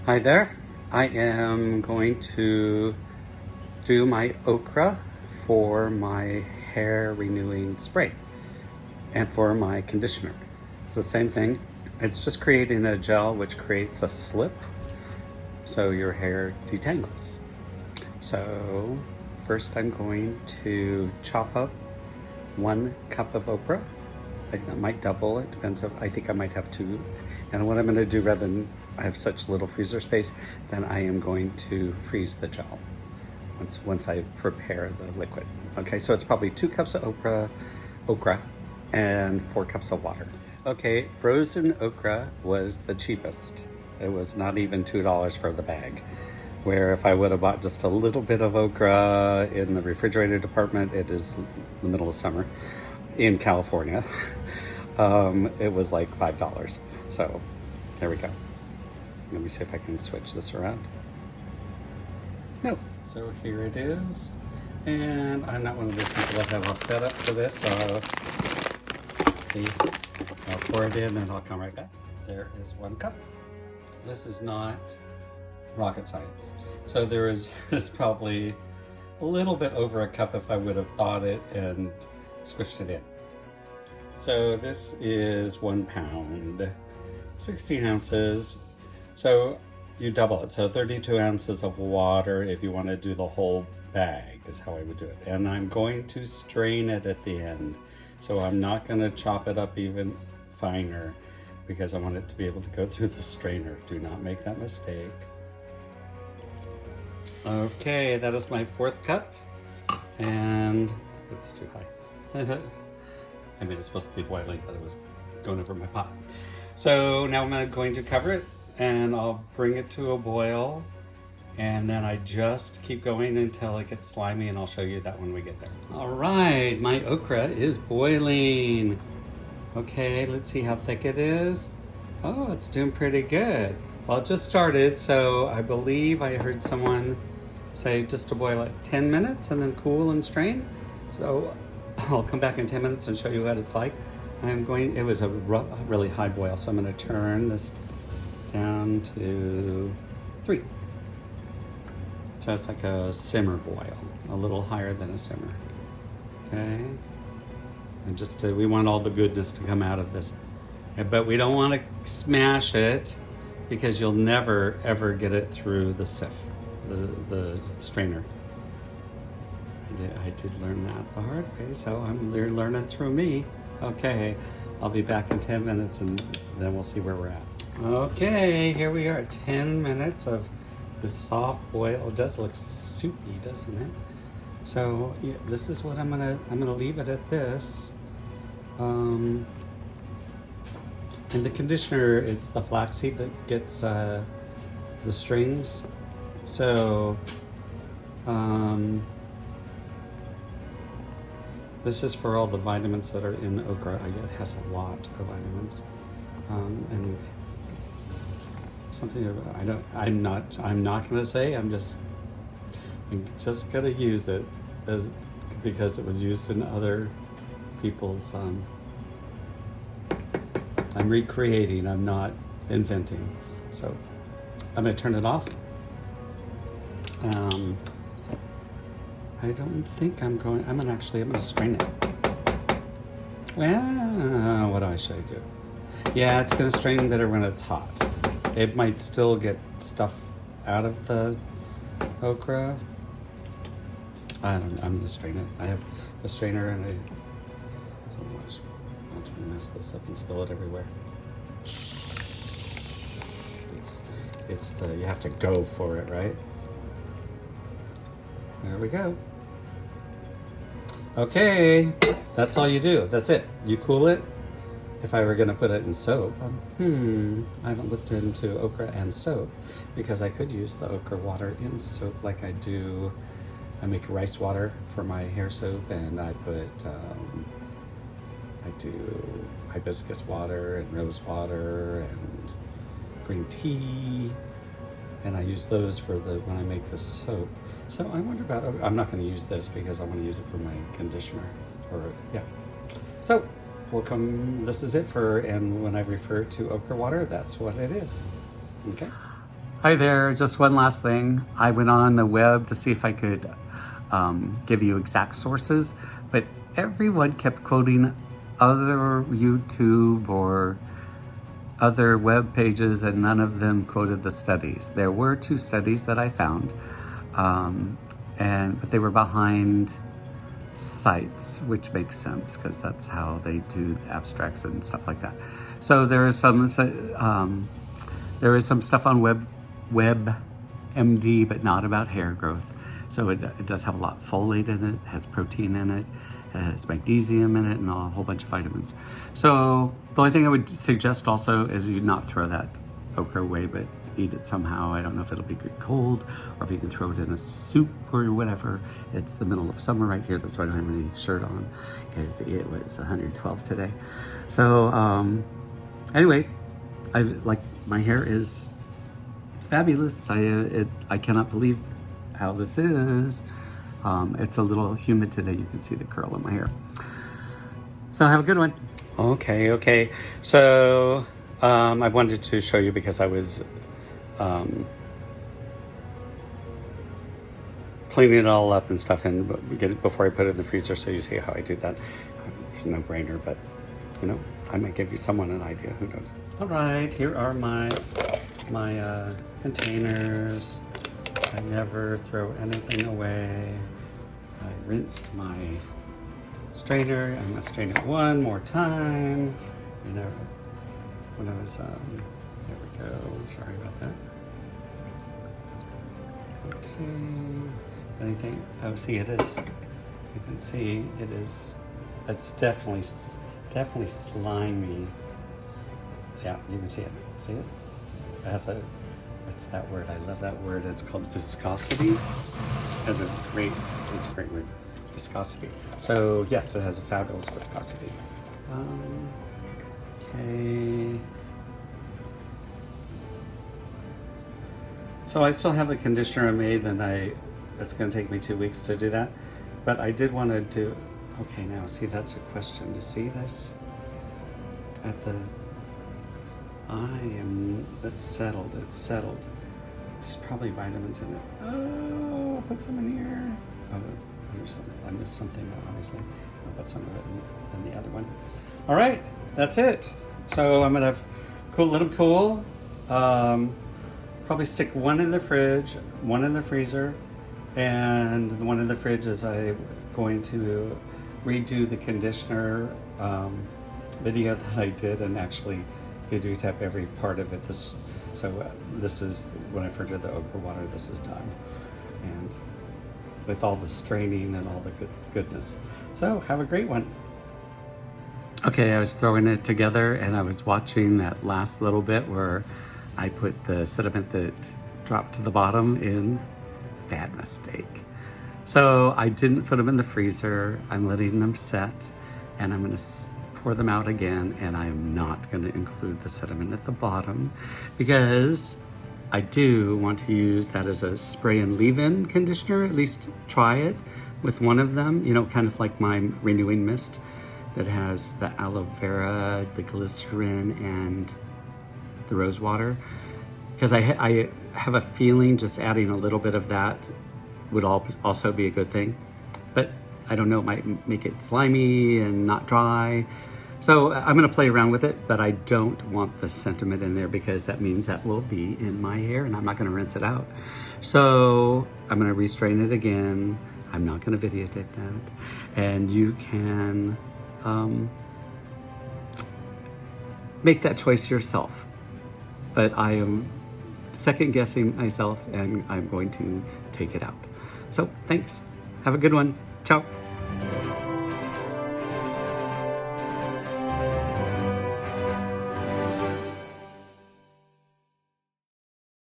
Hi there. I am going to do my okra for my hair renewing spray and for my conditioner. It's the same thing. It's just creating a gel which creates a slip so your hair detangles. So first I'm going to chop up 1 cup of okra. I think I might double, it depends if, I think I might have 2. And what I'm gonna do, rather than I have such little freezer space, then I am going to freeze the gel once I prepare the liquid. Okay, so it's probably 2 cups of okra and 4 cups of water. Okay, frozen okra was the cheapest. It was not even $2 for the bag. Where if I would have bought just a little bit of okra in the refrigerator department, it is the middle of summer in California, it was like $5. So there we go. Let me see if I can switch this around. No. So here it is. And I'm not one of the people that have a setup for this, so let's see. I'll pour it in and I'll come right back. There is 1 cup. This is not rocket science. So there is probably a little bit over a cup if I would have thawed it and squished it in. So this is 1 pound, 16 ounces. So you double it. So 32 ounces of water if you want to do the whole bag is how I would do it. And I'm going to strain it at the end. So I'm not going to chop it up even finer because I want it to be able to go through the strainer. Do not make that mistake. Okay, that is my 4th cup. And it's too high. I mean, it's supposed to be boiling, but it was going over my pot. So now I'm going to cover it and I'll bring it to a boil. And then I just keep going until it gets slimy, and I'll show you that when we get there. All right, my okra is boiling. Okay, let's see how thick it is. Oh, it's doing pretty good. Well, it just started, so I believe I heard someone say just to boil it 10 minutes and then cool and strain. So I'll come back in 10 minutes and show you what it's like. It was a really high boil, so I'm gonna turn this down to 3. So it's like a simmer boil, a little higher than a simmer. Okay, and we want all the goodness to come out of this. But we don't want to smash it because you'll never ever get it through the sieve, the strainer. I did learn that the hard way, so they're learning through me. Okay, I'll be back in 10 minutes and then we'll see where we're at. Okay, here we are, 10 minutes of this soft boil. Oh, it does look soupy, doesn't it? So yeah, this is what I'm gonna leave it at this. In the conditioner, it's the flaxseed that gets the strings. So this is for all the vitamins that are in okra. It has a lot of vitamins, and something I'm not going to say. I'm just going to use it because it was used in other people's. I'm recreating. I'm not inventing. So I'm going to turn it off. I don't think I'm going to strain it. Well, what should I do? Yeah, it's going to strain better when it's hot. It might still get stuff out of the okra. I'm going to strain it. I have a strainer and so watch me mess this up and spill it everywhere. You have to go for it, right? There we go. Okay, that's all you do. That's it. You cool it. If I were going to put it in soap, I haven't looked into okra and soap because I could use the okra water in soap like I do. I make rice water for my hair soap, and I put, I do hibiscus water and rose water and green tea, and I use those for when I make the soap. So I wonder about, I'm not going to use this because I want to use it for my conditioner, So this is it and when I refer to okra water, that's what it is. Okay. Hi there, just one last thing. I went on the web to see if I could give you exact sources, but everyone kept quoting other YouTube or other web pages, and none of them quoted the studies. There were 2 studies that I found, but they were behind sites, which makes sense because that's how they do the abstracts and stuff like that. So there is some stuff on WebMD, but not about hair growth. So it does have a lot of folate in it, has protein in it, has magnesium in it, and a whole bunch of vitamins. So the only thing I would suggest also is you not throw that okra away, but eat it somehow. I don't know if it'll be good cold, or if you can throw it in a soup or whatever. It's the middle of summer right here. That's why I don't have any shirt on, because it was 112 today. So anyway, my hair is fabulous. I cannot believe how this is. It's a little humid today. You can see the curl in my hair. So have a good one. Okay. So I wanted to show you because I was cleaning it all up and stuff before I put it in the freezer, so you see how I do that. It's a no-brainer, but you know, I might give you someone an idea, who knows. All right, here are my containers. I never throw anything away. I rinsed my strainer. I'm gonna strain it one more time. You know, when I was, there we go, sorry about that. Okay, anything, oh, see, it is, you can see it's definitely slimy. Yeah, you can see it, It has what's that word? I love that word. It's called viscosity. It's a great word, viscosity. So yes, it has a fabulous viscosity. Okay. So I still have the conditioner I made, it's gonna take me 2 weeks to do that. But I did want to do, okay, now see, that's a question. To see this at the, it's settled. There's probably vitamins in it. Oh, I'll put some in here. Oh, I missed something, obviously. I'll put some of it in the other one. All right, that's it. So I'm gonna let them cool. Probably stick one in the fridge, one in the freezer, and the one in the fridge is I'm going to redo the conditioner video that I did, and actually video tap every part of it. This is when I first did the okra water. This is done, and with all the straining and all the goodness. So have a great one. Okay, I was throwing it together and I was watching that last little bit where I put the sediment that dropped to the bottom in. Bad mistake. So I didn't put them in the freezer. I'm letting them set, and I'm gonna pour them out again, and I am not gonna include the sediment at the bottom because I do want to use that as a spray and leave-in conditioner. At least try it with one of them, you know, kind of like my renewing mist that has the aloe vera, the glycerin, and the rose water. Because I have a feeling just adding a little bit of that would also be a good thing. But I don't know, it might make it slimy and not dry. So I'm gonna play around with it, but I don't want the sentiment in there because that means that will be in my hair and I'm not gonna rinse it out. So I'm gonna restrain it again. I'm not gonna videotape that. And you can make that choice yourself. But I am second guessing myself and I'm going to take it out. So thanks. Have a good one. Ciao.